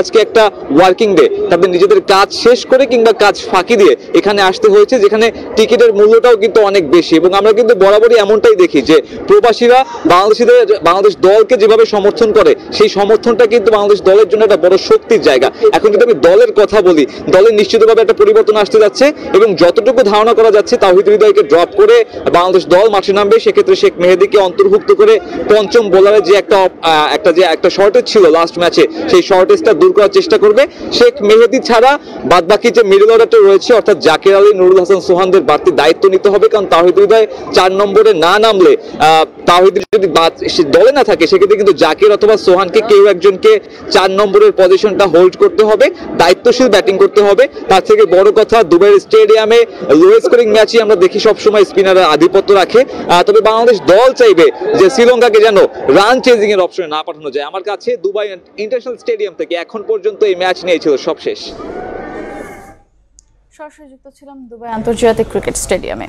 আজকে একটা working day, তাদের নিজেদের কাজ শেষ করে কিংবা কাজ ফাঁকি দিয়ে এখানে আসতে হয়েছে, যেখানে টিকিটের মূল্যটাও কিন্তু অনেক বেশি। এবং আমরা কিন্তু বরাবরই এমনটাই দেখি যে প্রবাসীরা বাংলাদেশ দলকে যেভাবে সমর্থন করে, সেই সমর্থনটা কিন্তু বাংলাদেশ দলের জন্য একটা বড় শক্তির জায়গা। এখন যদি আমি দলের কথা বলি, দলের নিশ্চিতভাবে একটা পরিবর্তন আসতে যাচ্ছে এবং যতটুকু ধারণা করা যাচ্ছে তাওহিদ হৃদয়কে ড্রপ করে বাংলাদেশ দল মাঠে নামবে। সেক্ষেত্রে শেখ মেহেদীকে অন্তর্ভুক্ত করে পঞ্চম বোলারের যে একটা শর্টেজ ছিল লাস্ট ম্যাচে, সেই শর্টেজটা দূর করার চেষ্টা করবে। শেখ মেহেদী ছাড়া বাদবাকি যে মিডল অর্ডারটা রয়েছে, অর্থাৎ জাকির আলী, নুরুল হাসান সোহানদের বাড়তি দায়িত্ব নিতে হবে। কারণ তাওহিদ হৃদয় 4 নম্বরে না নামলে, তাওহিদ যদি দলে না থাকে, সেক্ষেত্রে কিন্তু জাকির অথবা সোহানকে কেউ একজনকে 4 নম্বরের পজিশনটা হোল্ড করতে হবে, দায়িত্বশীল ব্যাটিং করতে হবে। তার থেকে বড় কথা, দুবাই স্টেডিয়ামে লো স্কোরিং ম্যাচে আমরা দেখি সবসময় স্পিনাররা আধিপত্য রাখে। তবে বাংলাদেশ দল চাইবে যে শ্রীলঙ্কাকে যেন রান চেজিং এর অপশনে না পাঠানো যায়। আমার কাছে দুবাই ইন্টারন্যাশনাল স্টেডিয়াম থেকে এখন পর্যন্ত এই ম্যাচ নিয়েছিল সব শেষ। সরাসরি যুক্ত ছিলাম দুবাই আন্তর্জাতিক ক্রিকেট স্টেডিয়ামে।